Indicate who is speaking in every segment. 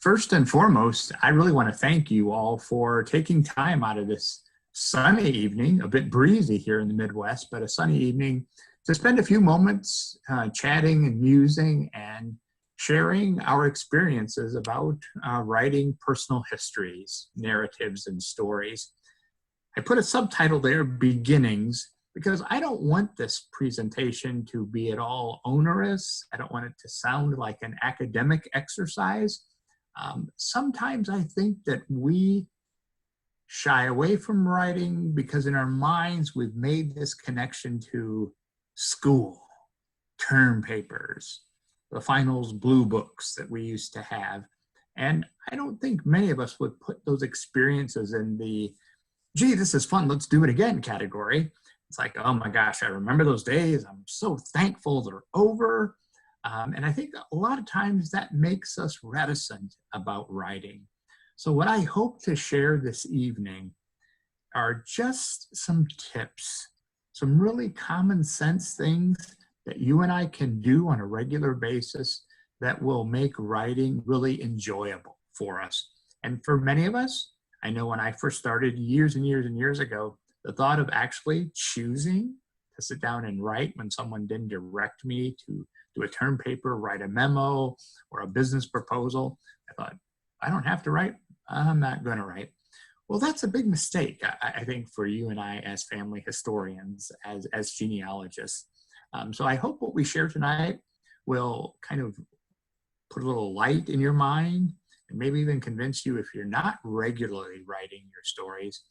Speaker 1: First and foremost, I really want to thank you all for taking time out of this sunny evening, a bit breezy here in the Midwest, but a sunny evening to spend a few moments chatting and musing and sharing our experiences about writing personal histories, narratives, and stories. I put a subtitle there, Beginnings, because I don't want this presentation to be at all onerous. I don't want it to sound like an academic exercise. Sometimes I think that we shy away from writing because in our minds we've made this connection to school, term papers, the finals blue books that we used to have. And I don't think many of us would put those experiences in the, gee, this is fun, let's do it again category. It's like, oh my gosh, I remember those days. I'm so thankful they're over. And I think a lot of times that makes us reticent about writing. So what I hope to share this evening are just some tips, some really common sense things that you and I can do on a regular basis that will make writing really enjoyable for us. And for many of us, I know when I first started years and years and years ago, the thought of actually choosing to sit down and write when someone didn't direct me to do a term paper, write a memo, or a business proposal, I thought, I don't have to write, I'm not going to write. Well, that's a big mistake, I think, for you and I as family historians, as genealogists. So I hope what we share tonight will kind of put a little light in your mind and maybe even convince you, if you're not regularly writing your stories,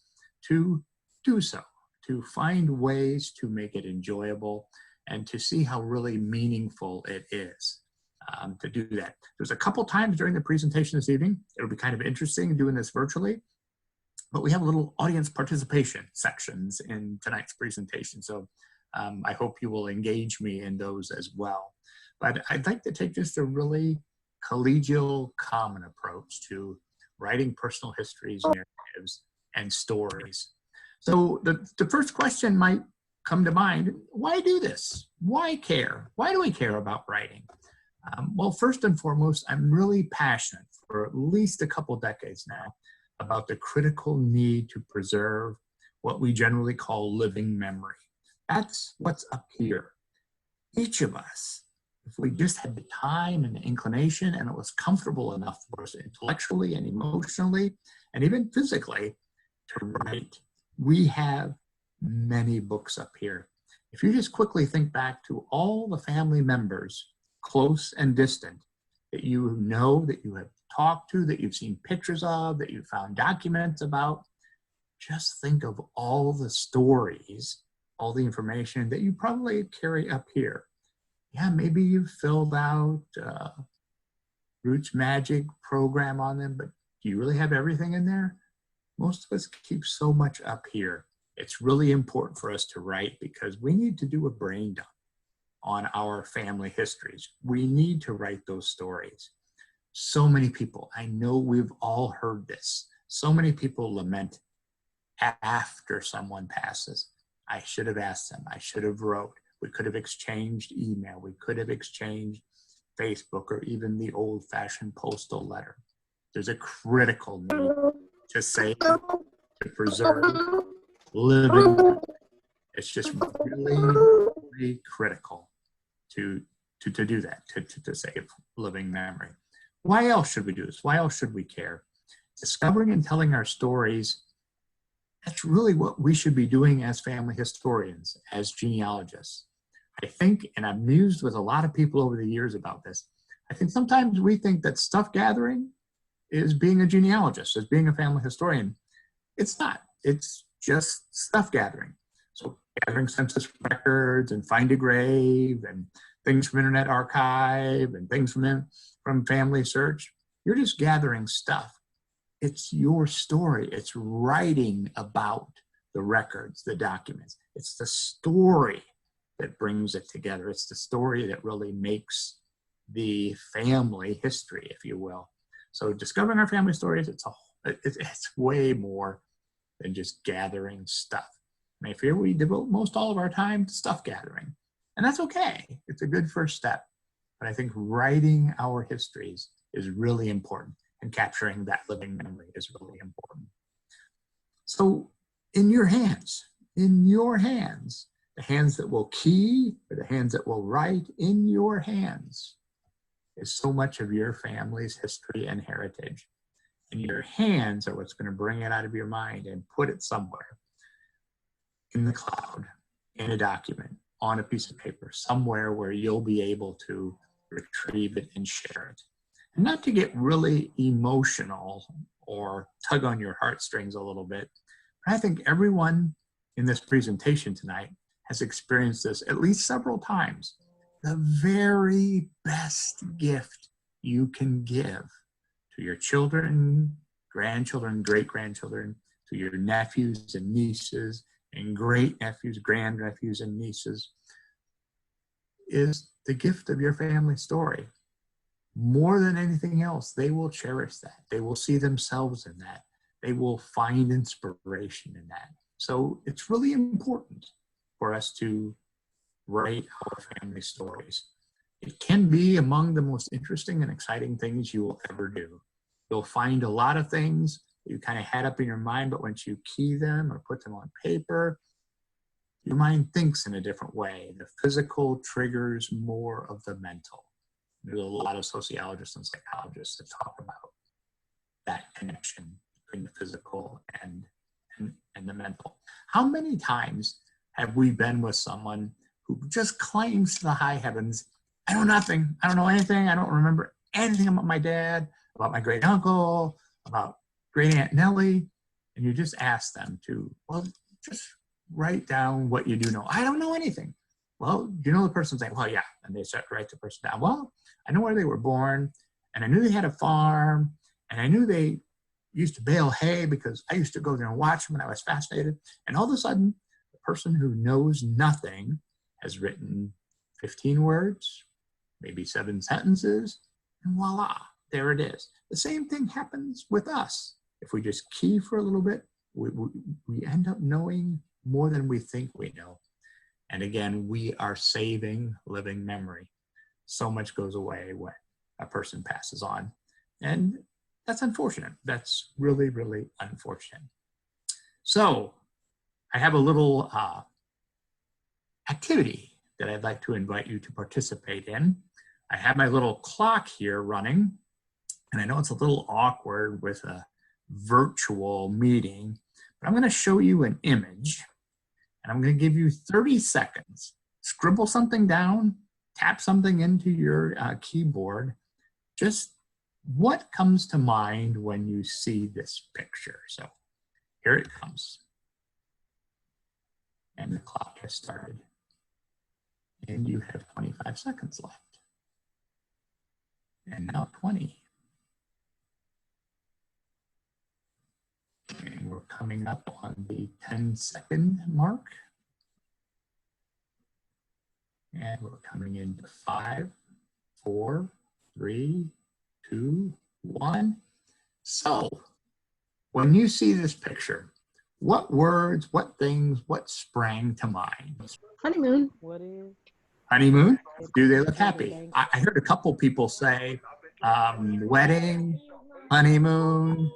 Speaker 1: to do so, to find ways to make it enjoyable and to see how really meaningful it is to do that. There's a couple times during the presentation this evening, it'll be kind of interesting doing this virtually, but we have little audience participation sections in tonight's presentation. So I hope you will engage me in those as well. But I'd like to take just a really collegial, common approach to writing personal histories, narratives, and stories. So the first question might come to mind, why do this? Why care? Why do we care about writing? Well, first and foremost, I'm really passionate for at least a couple decades now about the critical need to preserve what we generally call living memory. That's what's up here. Each of us, if we just had the time and the inclination and it was comfortable enough for us intellectually and emotionally and even physically to write, we have many books up here. If you just quickly think back to all the family members, close and distant, that you know, that you have talked to, that you've seen pictures of, that you've found documents about, just think of all the stories, all the information that you probably carry up here. Yeah, maybe you've filled out Roots Magic program on them, but do you really have everything in there? Most of us keep so much up here. It's really important for us to write because we need to do a brain dump on our family histories. We need to write those stories. So many people, I know we've all heard this, so many people lament after someone passes. I should have asked them, I should have wrote. We could have exchanged email, we could have exchanged Facebook or even the old-fashioned postal letter. There's a critical need to save, to preserve living. It's just really, really critical to do that, to save living memory. Why else should we do this? Why else should we care? Discovering and telling our stories, that's really what we should be doing as family historians, as genealogists. I think, and I've mused with a lot of people over the years about this, I think sometimes we think that stuff gathering is being a genealogist, is being a family historian. It's not. It's just stuff gathering. So gathering census records and find a grave and things from Internet Archive and things from Family Search. You're just gathering stuff. It's your story. It's writing about the records, the documents. It's the story that brings it together. It's the story that really makes the family history, if you will. So discovering our family stories, it's way more than just gathering stuff. I mean, here we devote most all of our time to stuff gathering, and that's okay. It's a good first step. But I think writing our histories is really important. and capturing that living memory is really important. So in your hands, the hands that will key or the hands that will write, in your hands is so much of your family's history and heritage. And your hands are what's going to bring it out of your mind and put it somewhere in the cloud, in a document, on a piece of paper, somewhere where you'll be able to retrieve it and share it. And not to get really emotional or tug on your heartstrings a little bit, but I think everyone in this presentation tonight has experienced this at least several times. The very best gift you can give to your children, grandchildren, great-grandchildren, to your nephews and nieces and great-nephews, grandnephews and nieces, is the gift of your family story. More than anything else, they will cherish that. They will see themselves in that. They will find inspiration in that. So it's really important for us to write our family stories. It can be among the most interesting and exciting things you will ever do. You'll find a lot of things that you kind of had up in your mind, but once you key them or put them on paper, your mind thinks in a different way. The physical triggers more of the mental. There's a lot of sociologists and psychologists that talk about that connection between the physical and the mental. How many times have we been with someone who just claims to the high heavens, I know nothing, I don't know anything, I don't remember anything about my dad, about my great uncle, about great Aunt Nellie, and you just ask them to, well, just write down what you do know. I don't know anything. Well, do you know the person's name? Well, yeah. And they start to write the person down. Well, I know where they were born, and I knew they had a farm, and I knew they used to bale hay because I used to go there and watch them and I was fascinated. And all of a sudden, the person who knows nothing has written 15 words, maybe 7 sentences, and voila, there it is. The same thing happens with us. If we just key for a little bit, we end up knowing more than we think we know. And again, we are saving living memory. So much goes away when a person passes on. And that's unfortunate. That's really, really unfortunate. So I have a little activity that I'd like to invite you to participate in. I have my little clock here running, and I know it's a little awkward with a virtual meeting, but I'm going to show you an image, and I'm going to give you 30 seconds. Scribble something down, tap something into your keyboard. Just what comes to mind when you see this picture? So here it comes. And the clock has started. And you have 25 seconds left. And now 20. And we're coming up on the 10-second mark. And we're coming into 5, 4, 3, 2, 1. So, when you see this picture, what words, what things, what sprang to mind?
Speaker 2: Honeymoon.
Speaker 3: What is?
Speaker 1: Honeymoon? Do they look happy? I heard a couple people say wedding, honeymoon,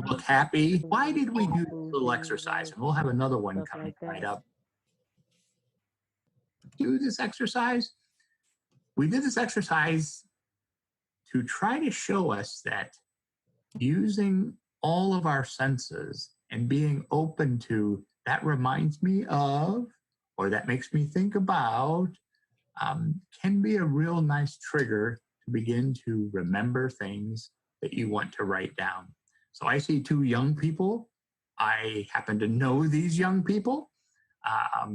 Speaker 1: look happy. Why did we do this little exercise? And we'll have another one coming right up. Do this exercise. We did this exercise to try to show us that using all of our senses and being open to that reminds me of, or that makes me think about, can be a real nice trigger to begin to remember things that you want to write down. So I see 2 young people. I happen to know these young people.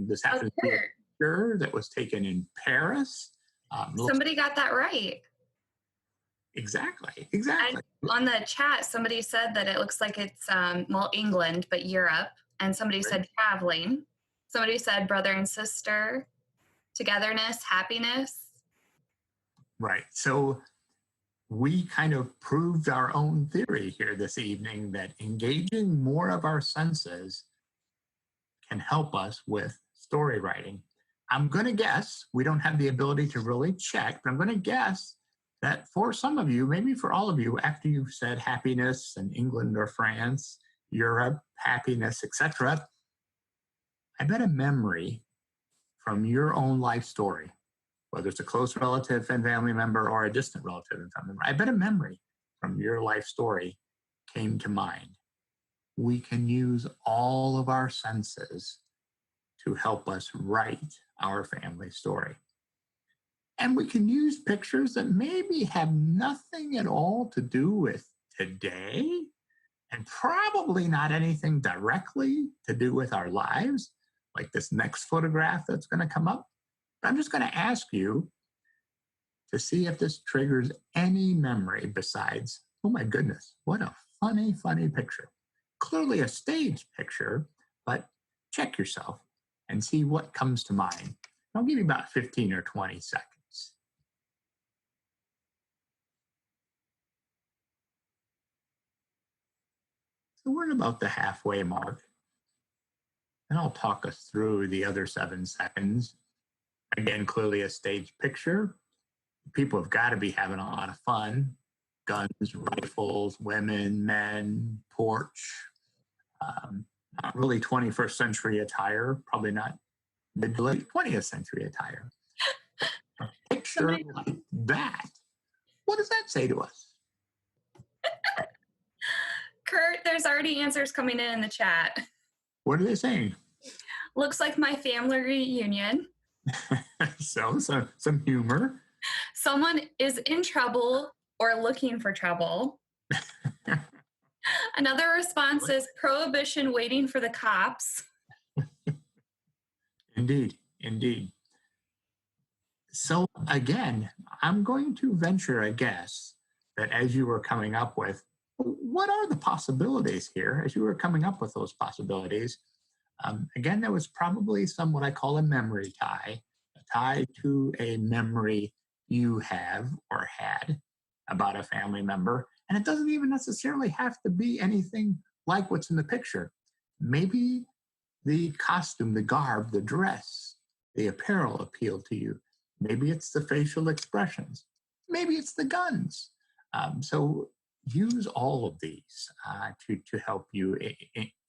Speaker 1: This happens to be a picture that was taken in Paris.
Speaker 4: Somebody got that right.
Speaker 1: Exactly.
Speaker 4: And on the chat, somebody said that it looks like it's, well, England, but Europe. And somebody said traveling. Somebody said brother and sister, togetherness, happiness.
Speaker 1: Right. So we kind of proved our own theory here this evening that engaging more of our senses can help us with story writing. I'm going to guess, we don't have the ability to really check, but I'm going to guess that for some of you, maybe for all of you, after you've said happiness in England or France, Europe, happiness, etc., I bet a memory from your own life story, whether it's a close relative and family member or a distant relative and family member, I bet a memory from your life story came to mind. We can use all of our senses to help us write our family story. And we can use pictures that maybe have nothing at all to do with today and probably not anything directly to do with our lives, like this next photograph that's going to come up. But I'm just going to ask you to see if this triggers any memory besides, oh my goodness, what a funny, funny picture. Clearly a staged picture, but check yourself and see what comes to mind. I'll give you about 15 or 20 seconds. So we're at about the halfway mark. And I'll talk us through the other 7 seconds. Again, clearly a staged picture. People have got to be having a lot of fun. Guns, rifles, women, men, porch. Not really 21st century attire, probably not mid to late 20th century attire. A picture like that, what does that say to us?
Speaker 4: Kurt, there's already answers coming in the chat.
Speaker 1: What are they saying?
Speaker 4: Looks like my family reunion.
Speaker 1: So some humor.
Speaker 4: Someone is in trouble or looking for trouble. Another response is prohibition waiting for the cops.
Speaker 1: Indeed, indeed. So again, I'm going to venture a guess that as you were coming up with, what are the possibilities here? As you were coming up with those possibilities, again, there was probably some what I call a memory tie, a tie to a memory you have or had about a family member. And it doesn't even necessarily have to be anything like what's in the picture. Maybe the costume, the garb, the dress, the apparel appeal to you. Maybe it's the facial expressions. Maybe it's the guns. So use all of these to help you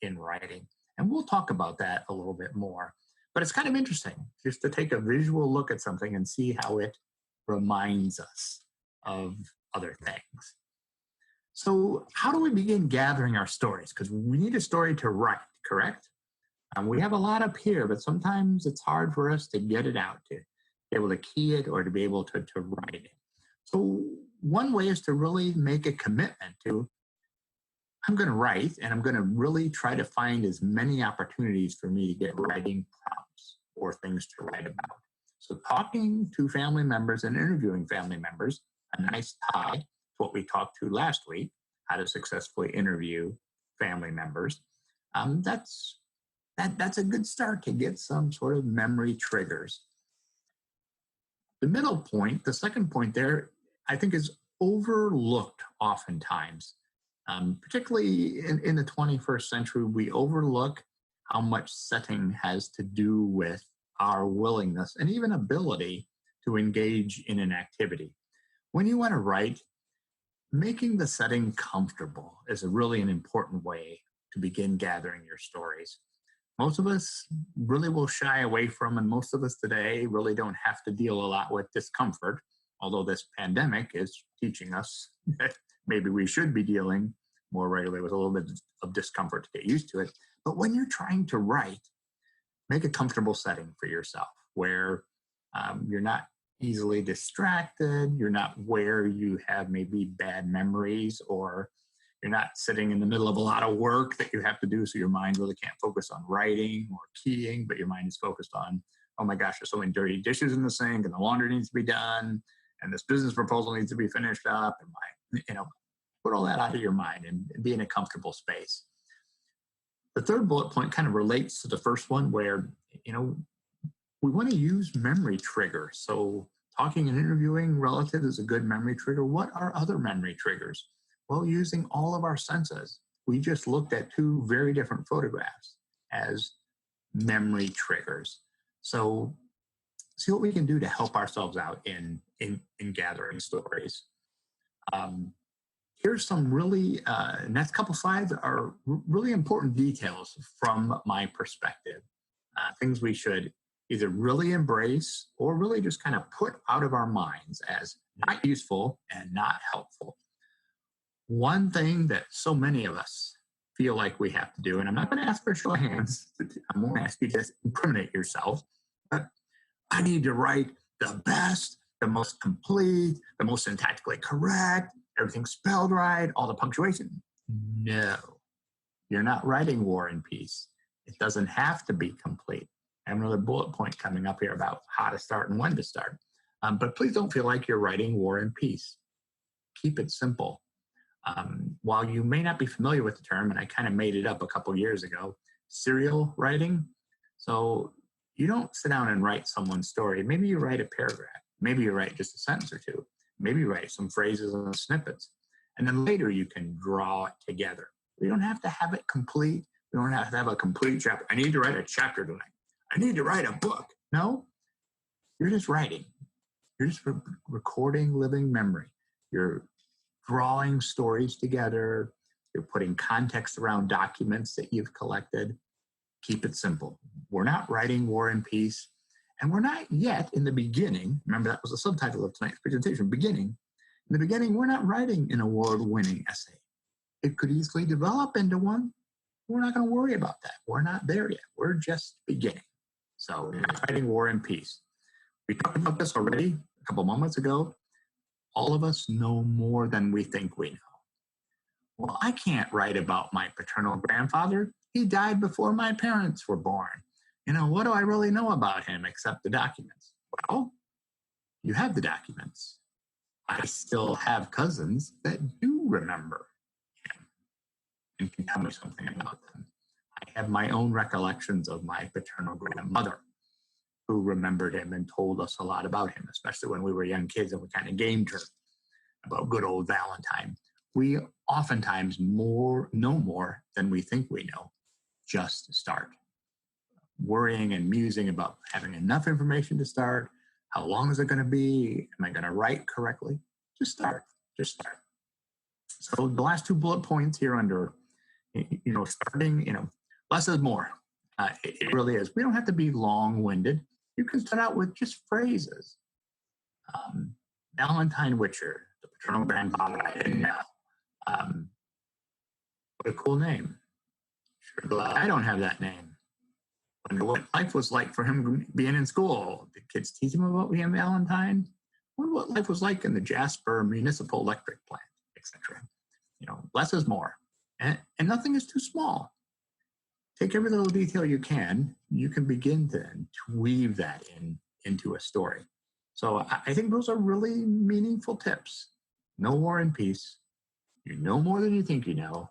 Speaker 1: in writing. And we'll talk about that a little bit more. But it's kind of interesting just to take a visual look at something and see how it reminds us of other things. So how do we begin gathering our stories? Because we need a story to write, correct? We have a lot up here, but sometimes it's hard for us to get it out, to be able to key it or to be able to write it. So one way is to really make a commitment to, I'm going to write, and I'm going to really try to find as many opportunities for me to get writing prompts or things to write about. So talking to family members and interviewing family members, a nice tie to what we talked to last week, how to successfully interview family members. That's a good start to get some sort of memory triggers. The middle point, the second point there, I think is overlooked oftentimes. Particularly in the 21st century, we overlook how much setting has to do with our willingness and even ability to engage in an activity. When you want to write, making the setting comfortable is really an important way to begin gathering your stories. Most of us really will shy away from, and most of us today really don't have to deal a lot with discomfort, although this pandemic is teaching us that maybe we should be dealing more regularly with a little bit of discomfort to get used to it. But when you're trying to write, make a comfortable setting for yourself where you're not easily distracted, you're not where you have maybe bad memories, or you're not sitting in the middle of a lot of work that you have to do, so your mind really can't focus on writing or keying, but your mind is focused on, oh my gosh, there's so many dirty dishes in the sink, and the laundry needs to be done, and this business proposal needs to be finished up, and put all that out of your mind and be in a comfortable space. The third bullet point kind of relates to the first one, where we want to use memory triggers. So talking and interviewing relatives is a good memory trigger. What are other memory triggers? Well, using all of our senses. We just looked at 2 very different photographs as memory triggers. So see what we can do to help ourselves out in in gathering stories. Here's some really, next couple slides are really important details from my perspective. Things we should either really embrace or really just kind of put out of our minds as not useful and not helpful. One thing that so many of us feel like we have to do, and I'm not going to ask for a show of hands, I won't ask you to incriminate yourself, but I need to write the best, the most complete, the most syntactically correct, everything spelled right, all the punctuation. No, you're not writing War and Peace. It doesn't have to be complete. I have another bullet point coming up here about how to start and when to start. But please don't feel like you're writing War and Peace. Keep it simple. While you may not be familiar with the term, and I kind of made it up a couple years ago, serial writing. So you don't sit down and write someone's story. Maybe you write a paragraph. Maybe you write just a sentence or two. Maybe you write some phrases and snippets. And then later you can draw it together. You don't have to have it complete. You don't have to have a complete chapter. I need to write a chapter tonight. I need to write a book. No, you're just writing. You're just recording living memory. You're drawing stories together. You're putting context around documents that you've collected. Keep it simple. We're not writing War and Peace, and we're not yet in the beginning. Remember, that was the subtitle of tonight's presentation, beginning. In the beginning, we're not writing an award-winning essay. It could easily develop into one. We're not going to worry about that. We're not there yet. We're just beginning. So we're not writing War and Peace. We talked about this already a couple moments ago. All of us know more than we think we know. Well, I can't write about my paternal grandfather. He died before my parents were born. What do I really know about him except the documents? Well, you have the documents. I still have cousins that do remember him and can tell me something about them. I have my own recollections of my paternal grandmother who remembered him and told us a lot about him, especially when we were young kids and we kind of gamed her about good old Valentine. We oftentimes know more than we think we know. Just start. Worrying and musing about having enough information to start. How long is it going to be? Am I going to write correctly? Just start. Just start. So the last two bullet points here under, starting, less is more. It really is. We don't have to be long-winded. You can start out with just phrases. Valentine Witcher, the paternal grandfather I didn't know. What a cool name. Sure glad I don't have that name. Wonder what life was like for him being in school. Did kids teach him about being Valentine? Wonder what life was like in the Jasper Municipal Electric Plant, etc. Less is more. And nothing is too small. Take every little detail you can begin to weave that into a story. So I think those are really meaningful tips. No War and Peace. You know more than you think you know.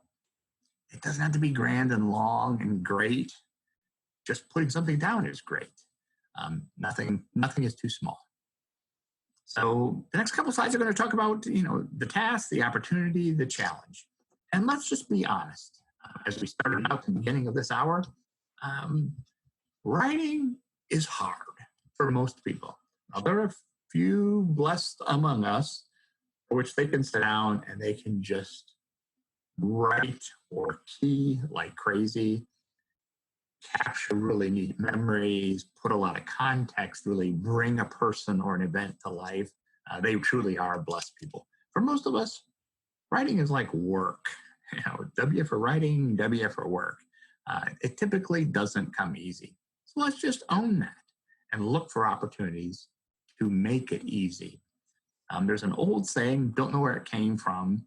Speaker 1: It doesn't have to be grand and long and great. Just putting something down is great. Nothing is too small. So the next couple slides are going to talk about, the task, the opportunity, the challenge. And let's just be honest. As we started out at the beginning of this hour, writing is hard for most people. Now, there are a few blessed among us for which they can sit down and they can just write or key like crazy, capture really neat memories, put a lot of context, really bring a person or an event to life. They truly are blessed people. For most of us, writing is like work. W for writing, W for work. It typically doesn't come easy. So let's just own that and look for opportunities to make it easy. There's an old saying, don't know where it came from.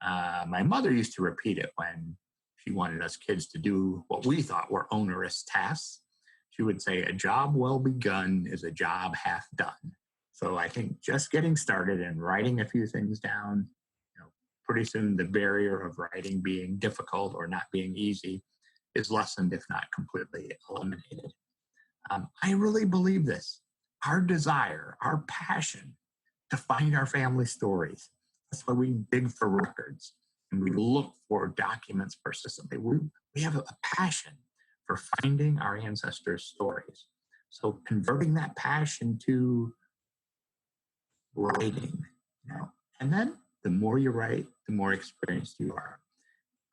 Speaker 1: My mother used to repeat it when she wanted us kids to do what we thought were onerous tasks. She would say, a job well begun is a job half done. So I think just getting started and writing a few things down, pretty soon the barrier of writing being difficult or not being easy is lessened, if not completely eliminated. I really believe this. Our desire, our passion to find our family stories. That's why we dig for records and we look for documents persistently. We have a passion for finding our ancestors' stories. So converting that passion to writing. And then the more you write, the more experienced you are.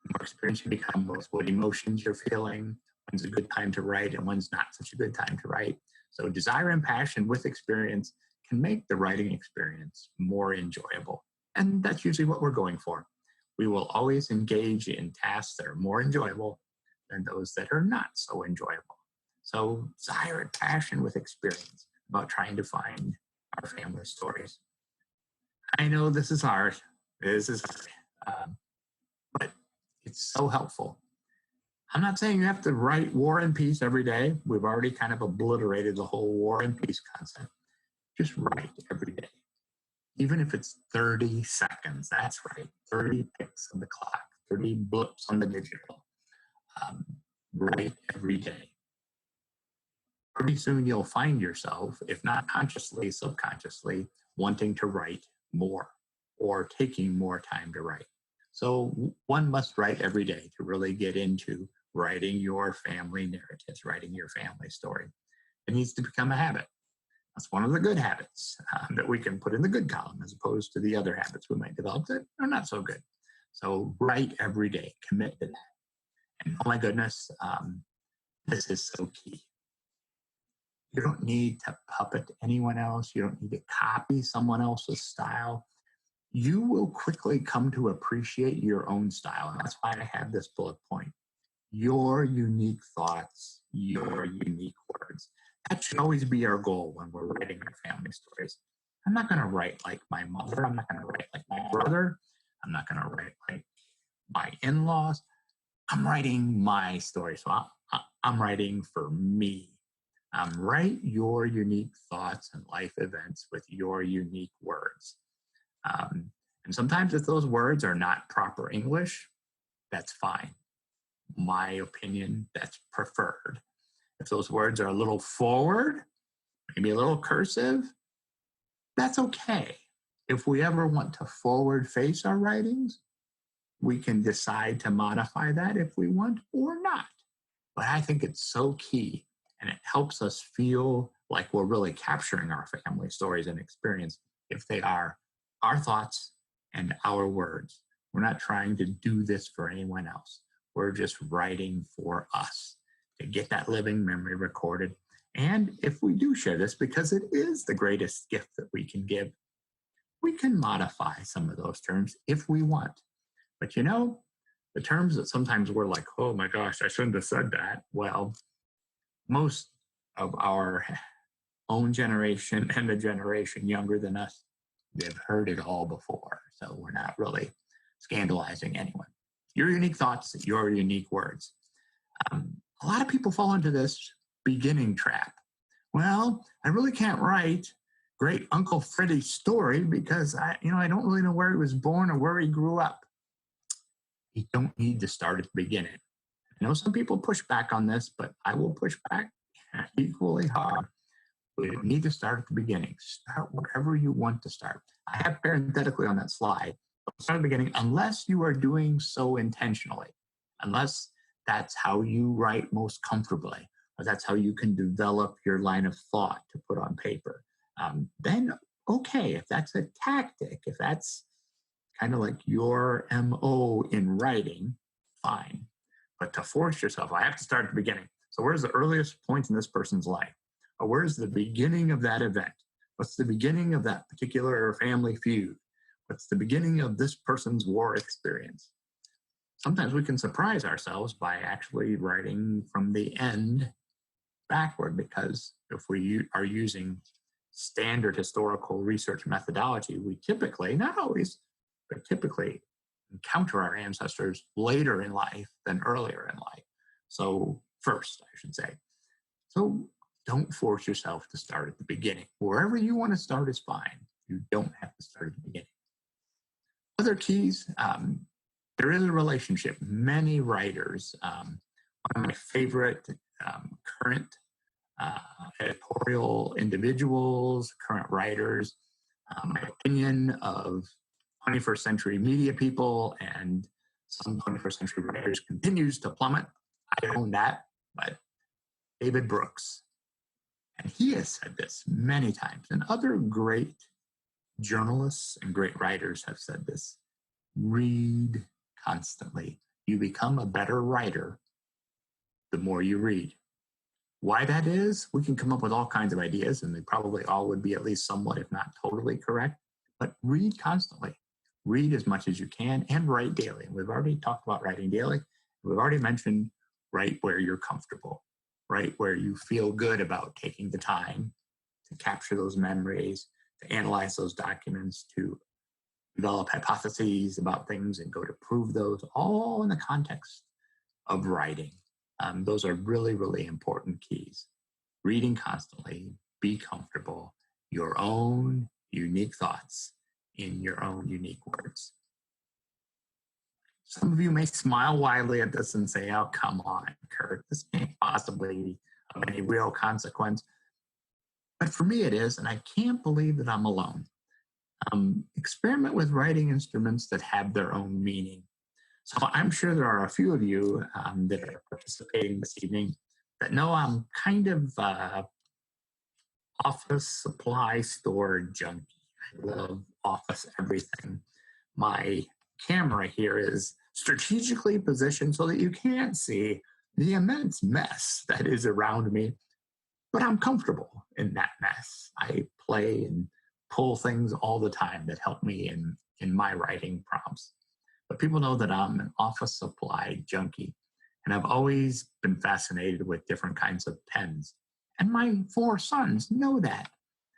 Speaker 1: The more experienced you become with what emotions you're feeling, when's a good time to write and when's not such a good time to write. So desire and passion with experience can make the writing experience more enjoyable. And that's usually what we're going for. We will always engage in tasks that are more enjoyable than those that are not so enjoyable. So desire and passion with experience about trying to find our family stories. I know this is hard. This is hard. But it's so helpful. I'm not saying you have to write War and Peace every day. We've already kind of obliterated the whole War and Peace concept. Just write every day. Even if it's 30 seconds, that's right. 30 ticks on the clock, 30 blips on the digital. Write every day. Pretty soon you'll find yourself, if not consciously, subconsciously, wanting to write more or taking more time to write. So one must write every day to really get into writing your family narratives, writing your family story. It needs to become a habit. That's one of the good habits that we can put in the good column as opposed to the other habits we might develop that are not so good. So write every day, commit to that. And oh my goodness, this is so key. You don't need to puppet anyone else. You don't need to copy someone else's style. You will quickly come to appreciate your own style. And that's why I have this bullet point. Your unique thoughts, your unique words. That should always be our goal when we're writing our family stories. I'm not going to write like my mother. I'm not going to write like my brother. I'm not going to write like my in-laws. I'm writing my story. So I'm writing for me. Write your unique thoughts and life events with your unique words. And sometimes if those words are not proper English, that's fine. My opinion, that's preferred. If those words are a little forward, maybe a little cursive, that's okay. If we ever want to forward face our writings, we can decide to modify that if we want or not. But I think it's so key, and it helps us feel like we're really capturing our family stories and experience if they are our thoughts and our words. We're not trying to do this for anyone else. We're just writing for us to get that living memory recorded. And if we do share this, because it is the greatest gift that we can give, we can modify some of those terms if we want. But the terms that sometimes we're like, oh my gosh, I shouldn't have said that. Well, most of our own generation and the generation younger than us, they've heard it all before. So we're not really scandalizing anyone. Your unique thoughts, your unique words. A lot of people fall into this beginning trap. Well, I really can't write great Uncle Freddie's story because I don't really know where he was born or where he grew up. You don't need to start at the beginning. I know some people push back on this, but I will push back equally hard. We don't need to start at the beginning. Start wherever you want to start. I have parenthetically on that slide, start at the beginning, unless you are doing so intentionally, unless that's how you write most comfortably, or that's how you can develop your line of thought to put on paper. Then, okay, if that's a tactic, if that's kind of like your MO in writing, fine. But to force yourself, I have to start at the beginning. So where's the earliest point in this person's life? Or where's the beginning of that event? What's the beginning of that particular family feud? What's the beginning of this person's war experience? Sometimes we can surprise ourselves by actually writing from the end backward, because if we are using standard historical research methodology, we typically, not always, but typically encounter our ancestors later in life than earlier in life. So first, I should say. So don't force yourself to start at the beginning. Wherever you want to start is fine. You don't have to start at the beginning. Other keys, there is a relationship. Many writers, one of my favorite current editorial individuals, current writers, my opinion of 21st century media people and some 21st century writers continues to plummet. I own that, but David Brooks. And he has said this many times, and other great Journalists and great writers have said this. Read constantly. You become a better writer the more you read. Why that is, we can come up with all kinds of ideas, and they probably all would be at least somewhat, if not totally correct. But read constantly. Read as much as you can and write daily. And we've already talked about writing daily. We've already mentioned write where you're comfortable, write where you feel good about taking the time to capture those memories, to analyze those documents, to develop hypotheses about things and go to prove those, all in the context of writing. Those are really, really important keys. Reading constantly, be comfortable, your own unique thoughts in your own unique words. Some of you may smile widely at this and say, oh, come on, Kurt, this can't possibly be of any real consequence. But for me it is, and I can't believe that I'm alone. Experiment with writing instruments that have their own meaning. So I'm sure there are a few of you that are participating this evening that know I'm kind of office supply store junkie. I love office everything. My camera here is strategically positioned so that you can't see the immense mess that is around me, but I'm comfortable in that mess. I play and pull things all the time that help me in my writing prompts. But people know that I'm an office supply junkie, and I've always been fascinated with different kinds of pens. And my 4 sons know that.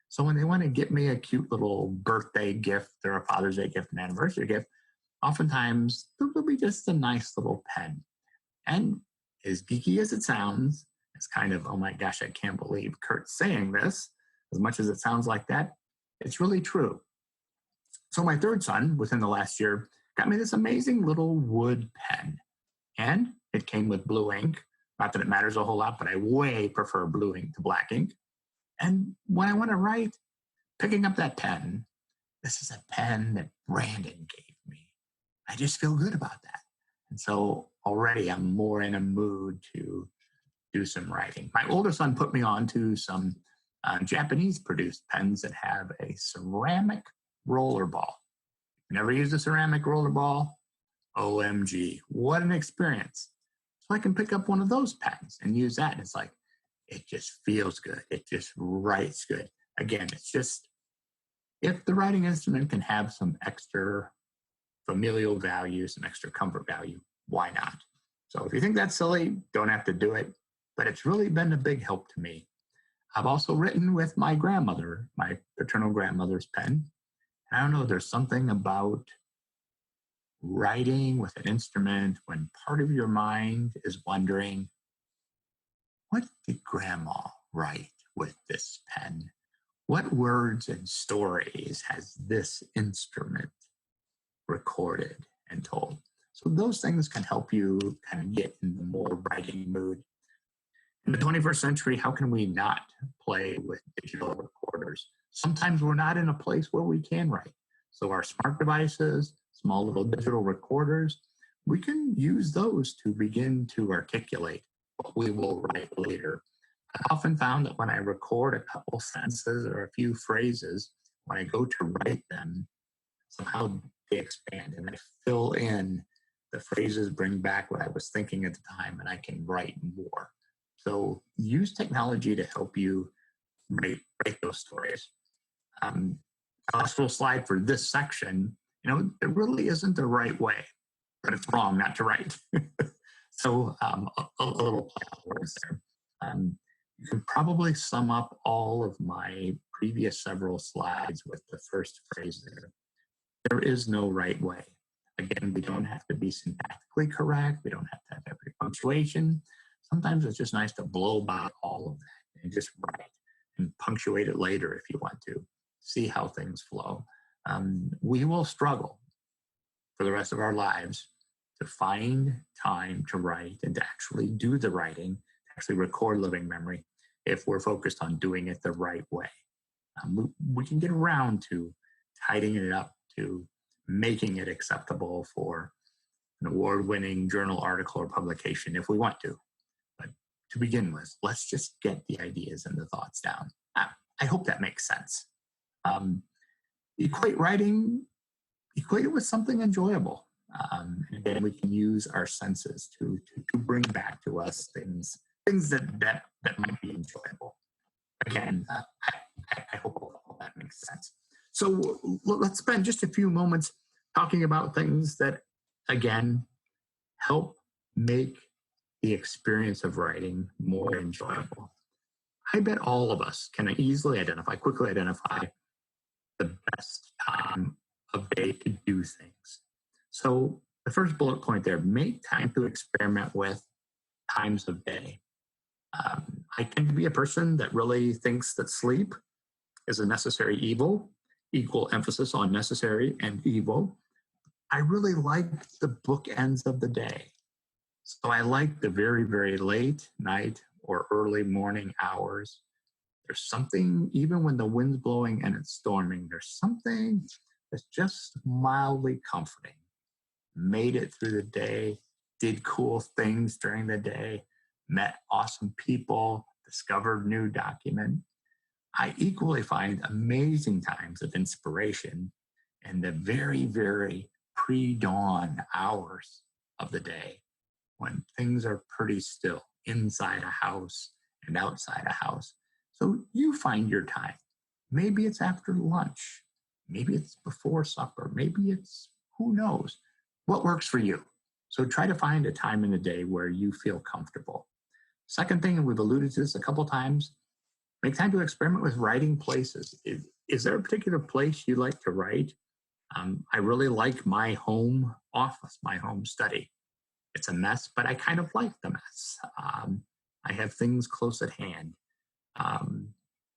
Speaker 1: So when they want to get me a cute little birthday gift or a Father's Day gift, an anniversary gift, oftentimes there'll be just a nice little pen. And as geeky as it sounds, it's kind of, oh my gosh, I can't believe Kurt's saying this. As much as it sounds like that, it's really true. So my 3rd son, within the last year, got me this amazing little wood pen. And it came with blue ink. Not that it matters a whole lot, but I way prefer blue ink to black ink. And when I want to write, picking up that pen, this is a pen that Brandon gave me. I just feel good about that. And so already I'm more in a mood to do some writing. My older son put me on to some Japanese produced pens that have a ceramic roller ball. Never used a ceramic roller ball? OMG, what an experience. So I can pick up one of those pens and use that. And it's like, it just feels good. It just writes good. Again, it's just, if the writing instrument can have some extra familial value, some extra comfort value, why not? So if you think that's silly, don't have to do it. But it's really been a big help to me. I've also written with my grandmother, my paternal grandmother's pen. I don't know, there's something about writing with an instrument when part of your mind is wondering, what did Grandma write with this pen? What words and stories has this instrument recorded and told? So those things can help you kind of get in the more writing mood. In the 21st century, how can we not play with digital recorders? Sometimes we're not in a place where we can write. So our smart devices, small little digital recorders, we can use those to begin to articulate what we will write later. I often found that when I record a couple sentences or a few phrases, when I go to write them, somehow they expand and I fill in the phrases, bring back what I was thinking at the time, and I can write more. So use technology to help you write those stories. Last little slide for this section, there really isn't a right way, but it's wrong not to write. So a little play on words there. You can probably sum up all of my previous several slides with the first phrase there. There is no right way. Again, we don't have to be syntactically correct. We don't have to have every punctuation. Sometimes it's just nice to blow by all of that and just write and punctuate it later if you want to. See how things flow. We will struggle for the rest of our lives to find time to write and to actually do the writing, to actually record living memory if we're focused on doing it the right way. We can get around to tidying it up, to making it acceptable for an award-winning journal article or publication if we want to. But to begin with, let's just get the ideas and the thoughts down. I hope that makes sense. Equate it with something enjoyable. And again, we can use our senses to bring back to us things that might be enjoyable. Again, I hope all that makes sense. So let's spend just a few moments talking about things that, again, help make the experience of writing more enjoyable. I bet all of us can quickly identify the best time of day to do things. So the first bullet point there, make time to experiment with times of day. I tend to be a person that really thinks that sleep is a necessary evil, equal emphasis on necessary and evil. I really like the bookends of the day. So I like the very, very late night or early morning hours. There's something, even when the wind's blowing and it's storming, there's something that's just mildly comforting. Made it through the day, did cool things during the day, met awesome people, discovered new document. I equally find amazing times of inspiration in the very, very pre-dawn hours of the day when things are pretty still inside a house and outside a house. So you find your time. Maybe it's after lunch. Maybe it's before supper. Maybe it's, who knows, what works for you. So try to find a time in the day where you feel comfortable. Second thing, and we've alluded to this a couple times, make time to experiment with writing places. Is there a particular place you like to write? I really like my home office, my home study. It's a mess, but I kind of like the mess. I have things close at hand.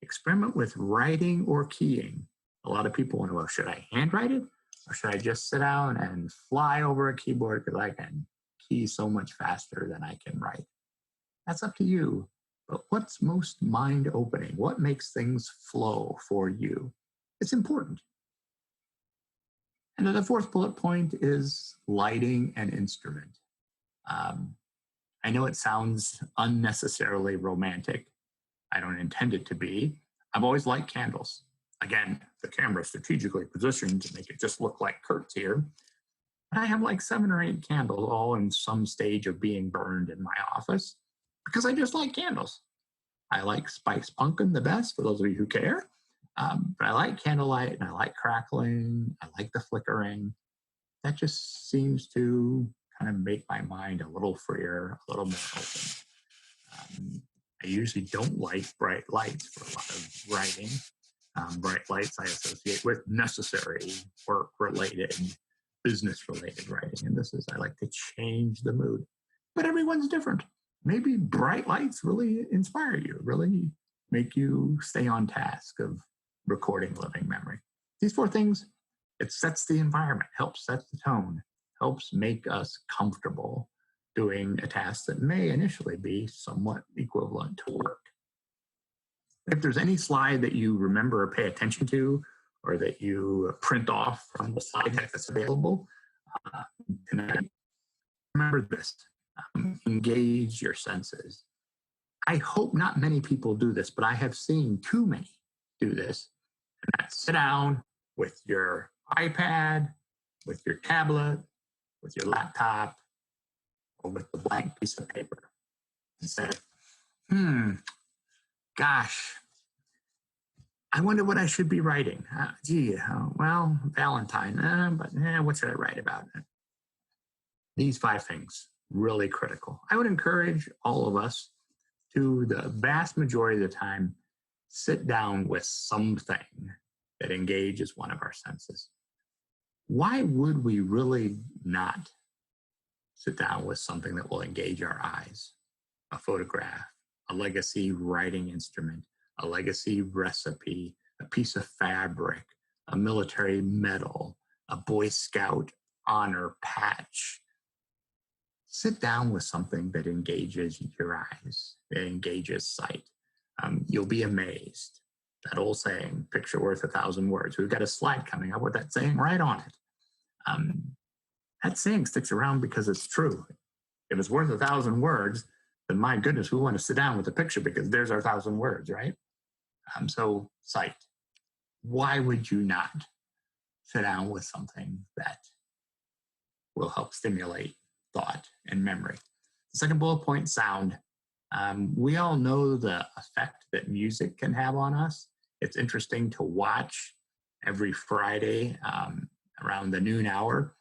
Speaker 1: Experiment with writing or keying. A lot of people wonder, well, should I handwrite it? Or should I just sit down and fly over a keyboard because I can key so much faster than I can write? That's up to you. But what's most mind-opening? What makes things flow for you? It's important. And then the fourth bullet point is lighting an instrument. I know it sounds unnecessarily romantic. I don't intend it to be. I've always liked candles. Again, the camera is strategically positioned to make it just look like Kurt's here. But I have like 7 or 8 candles all in some stage of being burned in my office because I just like candles. I like spice pumpkin the best, for those of you who care. But I like candlelight and I like crackling. I like the flickering. That just seems to kind of make my mind a little freer, a little more open. I usually don't like bright lights for a lot of writing. Bright lights I associate with necessary, work-related, business-related writing. And this is, I like to change the mood. But everyone's different. Maybe bright lights really inspire you, really make you stay on task of recording living memory. These 4 things, it sets the environment, helps set the tone, helps make us comfortable doing a task that may initially be somewhat equivalent to work. If there's any slide that you remember or pay attention to, or that you print off from the slide deck that's available tonight, remember this. Engage your senses. I hope not many people do this, but I have seen too many do this. And that's sit down with your iPad, with your tablet, with your laptop, or with the blank piece of paper and say, gosh, I wonder what I should be writing. Well, Valentine, but what should I write about? These 5 things, really critical. I would encourage all of us to, the vast majority of the time, sit down with something that engages one of our senses. Why would we really not sit down with something that will engage our eyes? A photograph, a legacy writing instrument, a legacy recipe, a piece of fabric, a military medal, a Boy Scout honor patch. Sit down with something that engages your eyes, that engages sight. You'll be amazed. That old saying, picture worth 1,000 words. We've got a slide coming up with that saying right on it. That saying sticks around because it's true. If it's worth 1,000 words, then my goodness, we want to sit down with the picture because there's our 1,000 words, right? So sight. Why would you not sit down with something that will help stimulate thought and memory. The second bullet point, sound. We all know the effect that music can have on us. It's interesting to watch every Friday around the noon hour.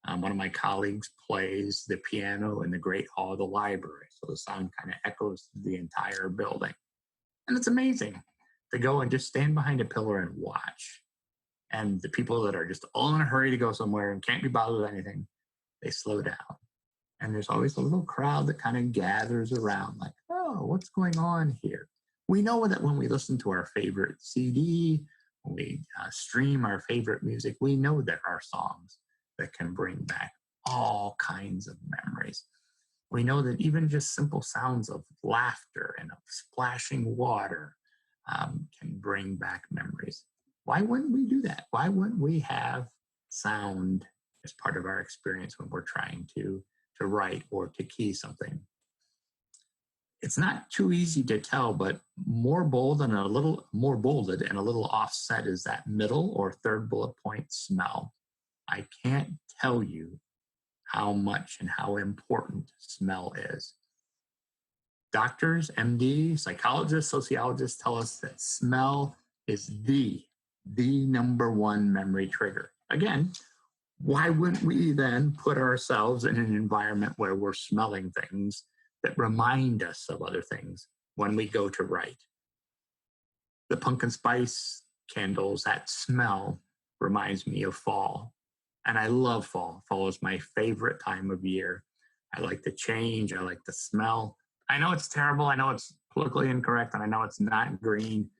Speaker 1: One of my colleagues plays the piano in the Great Hall of the library, so the sound kind of echoes through the entire building. And it's amazing to go and just stand behind a pillar and watch. And the people that are just all in a hurry to go somewhere and can't be bothered with anything, they slow down. And there's always a little crowd that kind of gathers around like, oh, what's going on here? We know that when we listen to our favorite CD, when we stream our favorite music, we know there are songs that can bring back all kinds of memories. We know that even just simple sounds of laughter and of splashing water can bring back memories. Why wouldn't we do that? Why wouldn't we have sound as part of our experience when we're trying to write or to key something? It's not too easy to tell, but more bolded and a little offset is that middle or third bullet point, smell. I can't tell you how much and how important smell is. Doctors, MD, psychologists, sociologists tell us that smell is the number one memory trigger. Again, why wouldn't we then put ourselves in an environment where we're smelling things that remind us of other things when we go to write? The pumpkin spice candles, that smell reminds me of fall. And I love fall. Fall is my favorite time of year. I like the change. I like the smell. I know it's terrible. I know it's politically incorrect. And I know it's not green,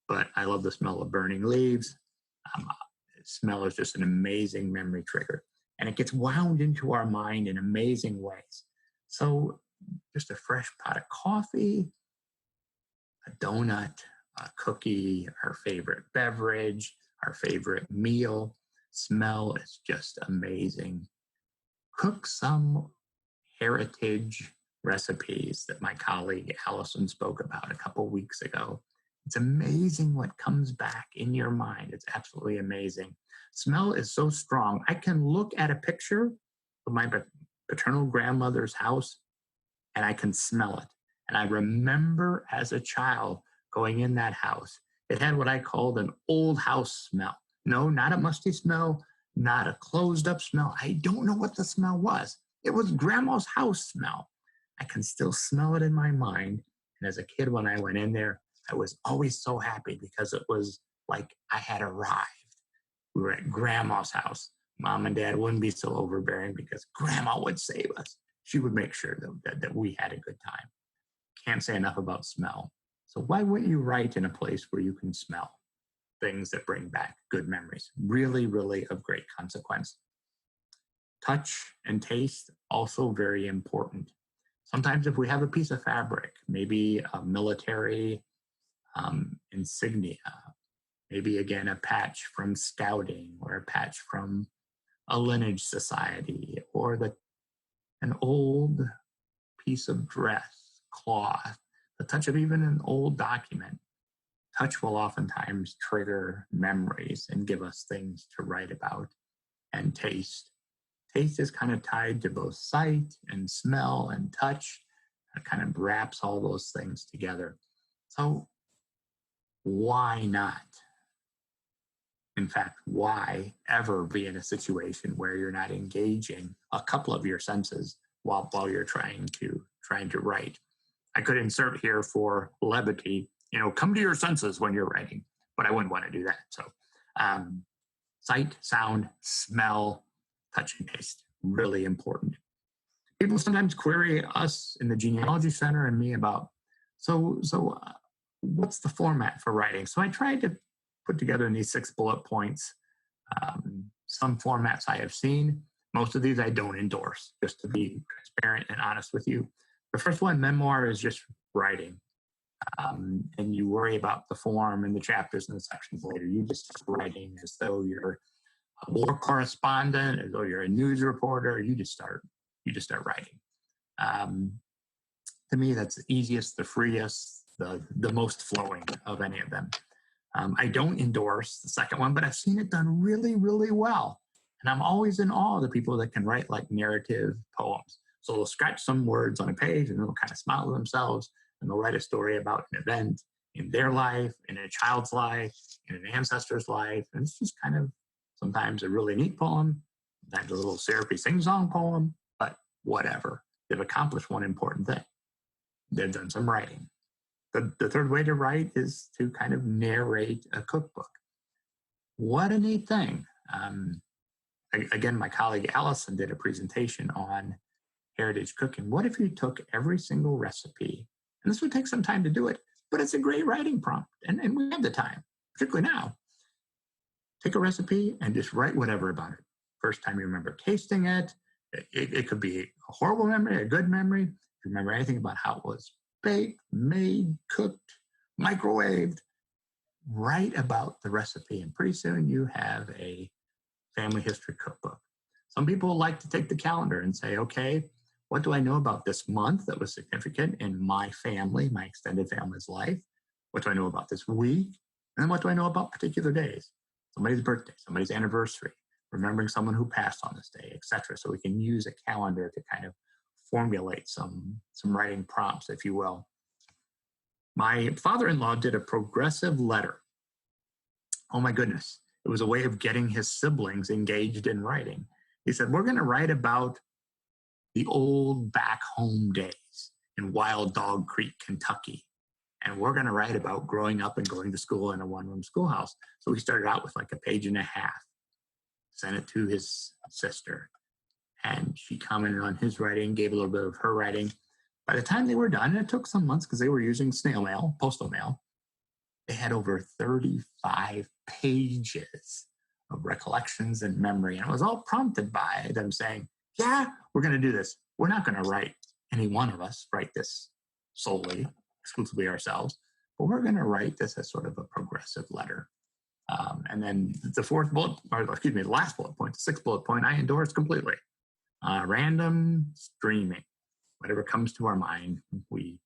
Speaker 1: but I love the smell of burning leaves. Smell is just an amazing memory trigger. And it gets wound into our mind in amazing ways. So just a fresh pot of coffee, a donut, a cookie, our favorite beverage, our favorite meal. Smell is just amazing. Cook some heritage recipes that my colleague Allison spoke about a couple weeks ago. It's amazing what comes back in your mind. It's absolutely amazing. Smell is so strong. I can look at a picture of my paternal grandmother's house and I can smell it. And I remember as a child going in that house. It had what I called an old house smell. No, not a musty smell, not a closed up smell. I don't know what the smell was. It was grandma's house smell. I can still smell it in my mind. And as a kid, when I went in there, I was always so happy because it was like I had arrived. We were at grandma's house. Mom and dad wouldn't be so overbearing because grandma would save us. She would make sure that we had a good time. Can't say enough about smell. So why wouldn't you write in a place where you can smell things that bring back good memories? Really, really of great consequence. Touch and taste, also very important. Sometimes if we have a piece of fabric, maybe a military insignia, maybe again a patch from scouting or a patch from a lineage society or an old piece of dress, cloth, the touch of even an old document. Touch will oftentimes trigger memories and give us things to write about. And taste. Taste is kind of tied to both sight and smell and touch. It kind of wraps all those things together. So why not? In fact, why ever be in a situation where you're not engaging a couple of your senses while you're trying to write? I could insert here for levity, come to your senses when you're writing, but I wouldn't want to do that. So sight, sound, smell, touch, and taste, really important. People sometimes query us in the Genealogy Center and me about, what's the format for writing? So I tried to put together in these 6 bullet points some formats I have seen. Most of these I don't endorse, just to be transparent and honest with you. The first one, memoir, is just writing. And you worry about the form and the chapters and the sections later. You just start writing as though you're a war correspondent, as though you're a news reporter. You just start writing. To me, that's the easiest, the freest, the most flowing of any of them. I don't endorse the second one, but I've seen it done really, really well. And I'm always in awe of the people that can write like narrative poems. So they'll scratch some words on a page and they'll kind of smile to themselves and they'll write a story about an event in their life, in a child's life, in an ancestor's life. And it's just kind of sometimes a really neat poem, sometimes a little syrupy sing-song poem, but whatever. They've accomplished one important thing. They've done some writing. The third way to write is to kind of narrate a cookbook. What a neat thing. Again, my colleague Allison did a presentation on heritage cooking. What if you took every single recipe, and this would take some time to do it, but it's a great writing prompt, and we have the time, particularly now. Take a recipe and just write whatever about it. First time you remember tasting it, it could be a horrible memory, a good memory. If you remember anything about how it was baked, made, cooked, microwaved, write about the recipe, and pretty soon you have a family history cookbook. Some people like to take the calendar and say, okay, what do I know about this month that was significant in my family, my extended family's life? What do I know about this week? And then what do I know about particular days? Somebody's birthday, somebody's anniversary, remembering someone who passed on this day, etc. So we can use a calendar to kind of formulate some writing prompts, if you will. My father-in-law did a progressive letter. Oh my goodness. It was a way of getting his siblings engaged in writing. He said, we're going to write about the old back home days in Wild Dog Creek, Kentucky. And we're going to write about growing up and going to school in a one-room schoolhouse. So we started out with like a page and a half, sent it to his sister. And she commented on his writing, gave a little bit of her writing. By the time they were done, and it took some months because they were using snail mail, postal mail, they had over 35 pages of recollections and memory. And it was all prompted by them saying, yeah, we're going to do this. We're not going to write, any one of us, write this solely, exclusively ourselves, but we're going to write this as sort of a progressive letter. And then the last bullet point, the sixth bullet point, I endorse completely. Random streaming. Whatever comes to our mind, we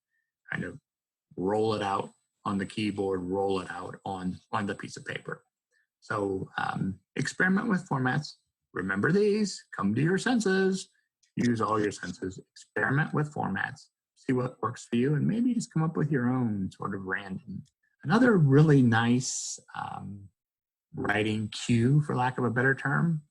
Speaker 1: kind of roll it out on the keyboard, roll it out on the piece of paper. So experiment with formats. Remember these, come to your senses, use all your senses, experiment with formats, see what works for you, and maybe just come up with your own sort of random. Another really nice writing cue, for lack of a better term,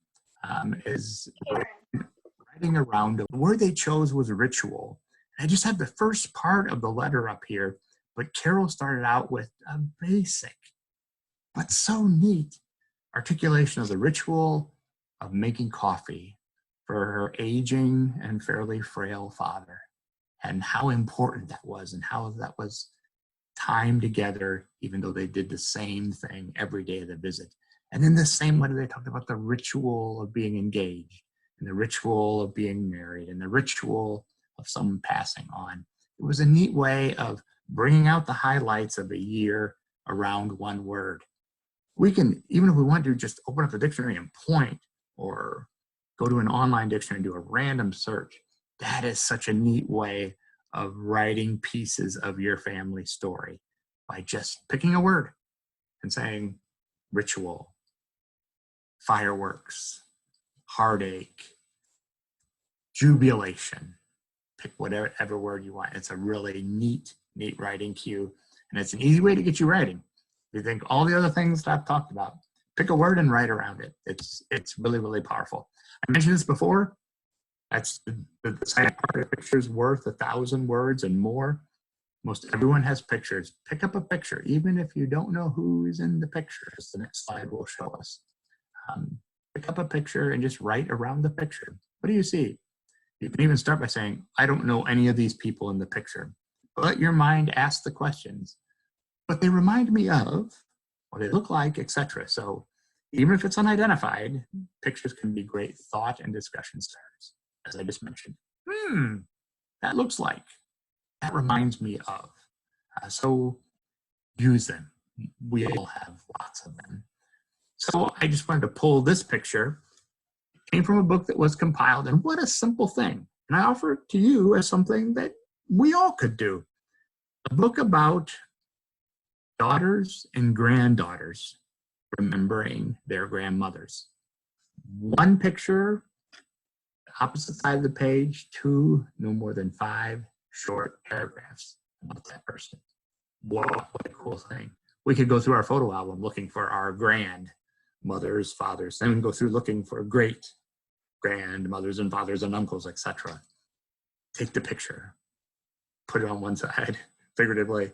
Speaker 1: is writing around. The word they chose was ritual. I just had the first part of the letter up here, but Carol started out with a basic, but so neat articulation of the ritual of making coffee for her aging and fairly frail father, and how important that was, and how that was time together, even though they did the same thing every day of the visit. And in the same way, they talked about the ritual of being engaged, and the ritual of being married, and the ritual of someone passing on. It was a neat way of bringing out the highlights of a year around one word. We can, even if we want to, just open up the dictionary and point, or go to an online dictionary and do a random search. That is such a neat way of writing pieces of your family story, by just picking a word and saying ritual, fireworks, heartache, jubilation. Pick whatever word you want. It's a really neat writing cue, and it's an easy way to get you writing. If you think all the other things that I've talked about, pick a word and write around it. It's really, really powerful. I mentioned this before. That's the second part. A picture's worth 1,000 words and more. Most everyone has pictures. Pick up a picture, even if you don't know who's in the picture, as the next slide will show us. Pick up a picture and just write around the picture. What do you see? You can even start by saying, I don't know any of these people in the picture. Let your mind ask the questions. But they remind me of what they look like, etc. So even if it's unidentified, pictures can be great thought and discussion starters, as I just mentioned. That looks like, that reminds me of. So use them. We all have lots of them. So I just wanted to pull this picture. It came from a book that was compiled, and what a simple thing. And I offer it to you as something that we all could do. A book about daughters and granddaughters remembering their grandmothers. One picture, opposite side of the page, two, no more than 5 short paragraphs about that person. Wow, what a cool thing. We could go through our photo album looking for our grandmothers, fathers, then we go through looking for great grandmothers and fathers and uncles, etc. Take the picture, put it on one side, figuratively.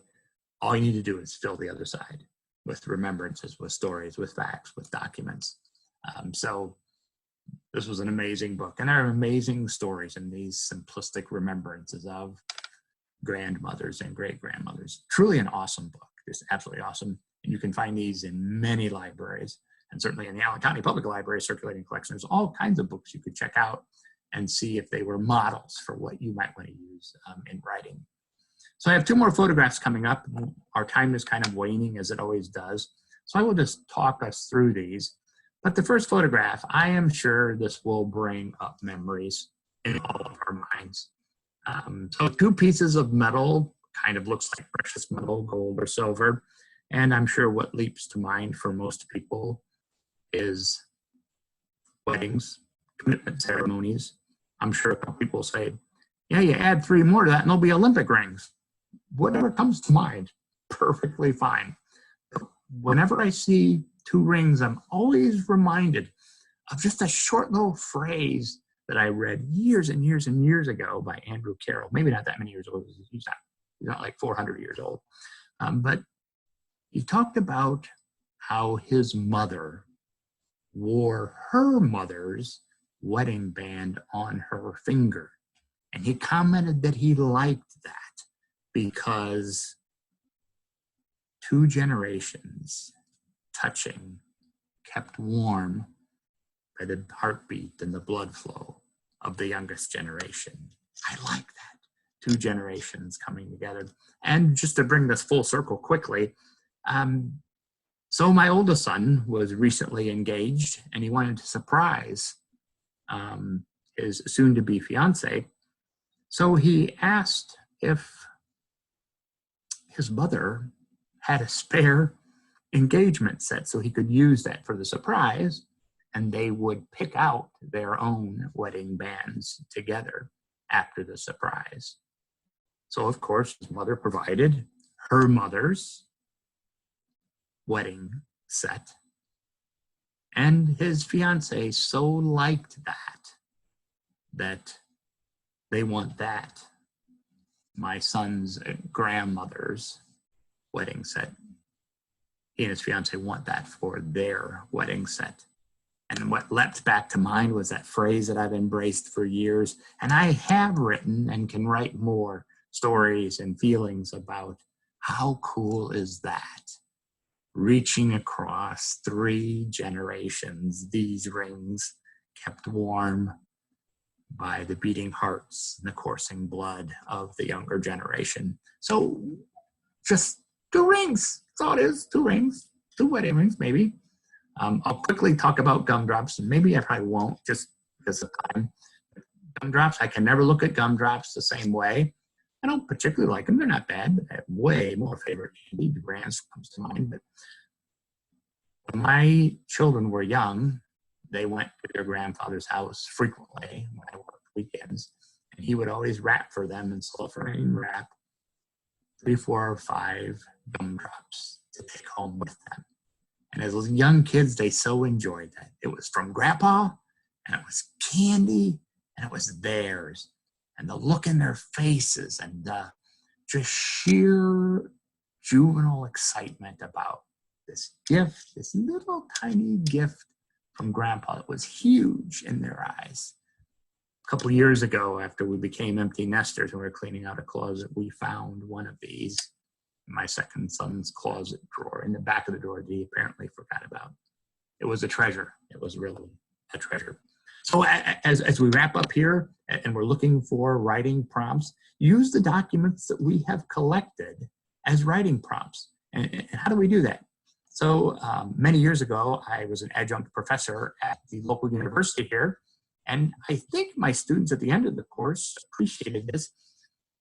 Speaker 1: All you need to do is fill the other side with remembrances, with stories, with facts, with documents. So this was an amazing book, and there are amazing stories in these simplistic remembrances of grandmothers and great-grandmothers. Truly an awesome book, just absolutely awesome. And you can find these in many libraries, and certainly in the Allen County Public Library circulating collection. There's all kinds of books you could check out and see if they were models for what you might want to use in writing. So I have 2 more photographs coming up. Our time is kind of waning, as it always does. So I will just talk us through these. But the first photograph, I am sure this will bring up memories in all of our minds. So 2 pieces of metal, kind of looks like precious metal, gold or silver. And I'm sure what leaps to mind for most people is weddings, commitment ceremonies. I'm sure a couple people say, yeah, you add 3 more to that and they'll be Olympic rings. Whatever comes to mind, perfectly fine. Whenever I see 2 rings, I'm always reminded of just a short little phrase that I read years and years and years ago by Andrew Carroll. Maybe not that many years old. He's not like 400 years old. But he talked about how his mother wore her mother's wedding band on her finger. And he commented that he liked that because 2 generations touching, kept warm by the heartbeat and the blood flow of the youngest generation. I like that. 2 generations coming together. And just to bring this full circle quickly, so my oldest son was recently engaged and he wanted to surprise his soon-to-be fiance. So he asked if his mother had a spare engagement set so he could use that for the surprise, and they would pick out their own wedding bands together after the surprise. So of course his mother provided her mother's wedding set, and his fiance so liked that they want that, my son's grandmother's wedding set. He and his fiance want that for their wedding set. And what leapt back to mind was that phrase that I've embraced for years. And I have written and can write more stories and feelings about how cool is that? Reaching across 3 generations, these rings kept warm by the beating hearts and the coursing blood of the younger generation. So just 2 rings. That's all it is. 2 rings, 2 wedding rings, maybe. I'll quickly talk about gumdrops, and maybe I probably won't just because of time. Gumdrops, I can never look at gumdrops the same way. I don't particularly like them. They're not bad, but I have way more favorite candy. The brands comes to mind. But when my children were young, they went to their grandfather's house frequently when I worked weekends, and he would always wrap for them in cellophane wrap 3, 4, or 5 gumdrops to take home with them. And as young kids, they so enjoyed that. It was from Grandpa, and it was candy, and it was theirs. And the look in their faces and the just sheer juvenile excitement about this gift, this little tiny gift from Grandpa that was huge in their eyes. A couple of years ago, after we became empty nesters and we were cleaning out a closet, we found one of these in my second son's closet drawer, in the back of the drawer that he apparently forgot about. It was a treasure. It was really a treasure. So as we wrap up here and we're looking for writing prompts, use the documents that we have collected as writing prompts. And how do we do that? So many years ago, I was an adjunct professor at the local university here. And I think my students at the end of the course appreciated this.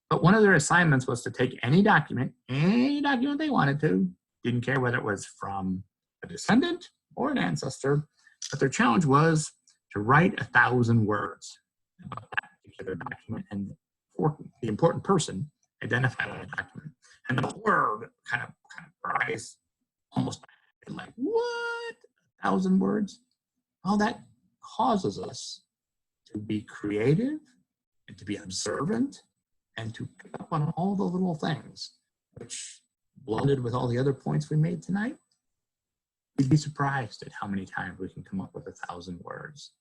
Speaker 1: But one of their assignments was to take any document they wanted to, Didn't care whether it was from a descendant or an ancestor, but their challenge was to write 1,000 words about that particular document and for the important person identified in the document. And the horror kind of rise almost like, what? 1,000 words? Well, that causes us to be creative and to be observant and to pick up on all the little things, which blended with all the other points we made tonight, you'd be surprised at how many times we can come up with 1,000 words.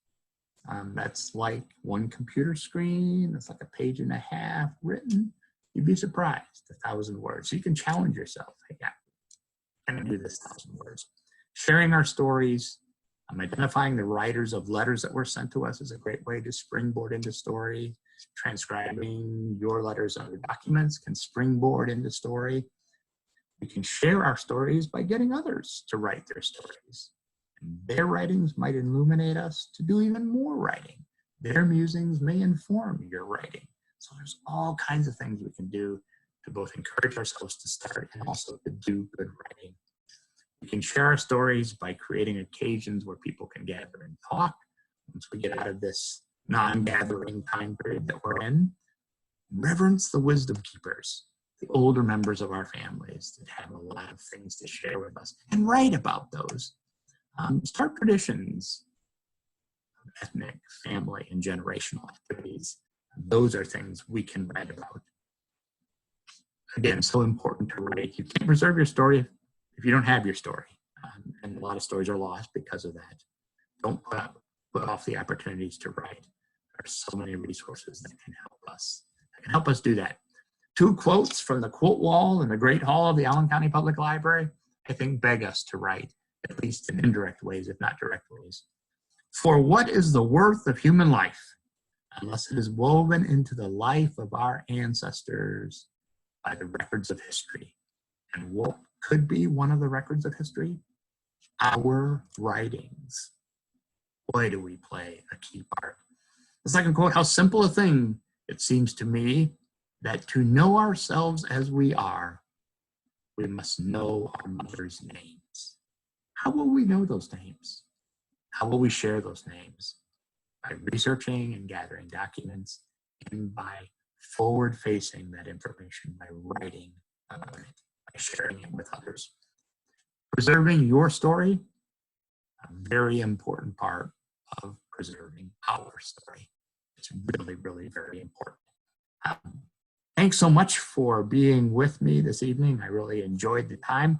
Speaker 1: That's like one computer screen. That's like a page and a half written. You'd be surprised, 1,000 words. So you can challenge yourself. Hey, yeah, can I do this 1,000 words? Sharing our stories, identifying the writers of letters that were sent to us is a great way to springboard into story. Transcribing your letters and other documents can springboard into story. We can share our stories by getting others to write their stories. And their writings might illuminate us to do even more writing. Their musings may inform your writing. So there's all kinds of things we can do to both encourage ourselves to start and also to do good writing. We can share our stories by creating occasions where people can gather and talk. Once we get out of this non-gathering time period that we're in, reverence the wisdom keepers, the older members of our families that have a lot of things to share with us, and write about those. Start traditions of ethnic, family, and generational activities. Those are things we can write about. Again, so important to write. You can't preserve your story if you don't have your story. And a lot of stories are lost because of that. Don't put off the opportunities to write. There are so many resources that can help us do that. 2 quotes from the quote wall in the Great Hall of the Allen County Public Library, I think, beg us to write, at least in indirect ways, if not direct ways. For what is the worth of human life unless it is woven into the life of our ancestors by the records of history? And what could be one of the records of history? Our writings. Boy, do we play a key part. The second quote, how simple a thing it seems to me that to know ourselves as we are, we must know our mother's names. How will we know those names? How will we share those names? By researching and gathering documents and by forward-facing that information, by writing about it, by sharing it with others. Preserving your story, a very important part of preserving our story. It's really, really very important. Thanks so much for being with me this evening. I really enjoyed the time.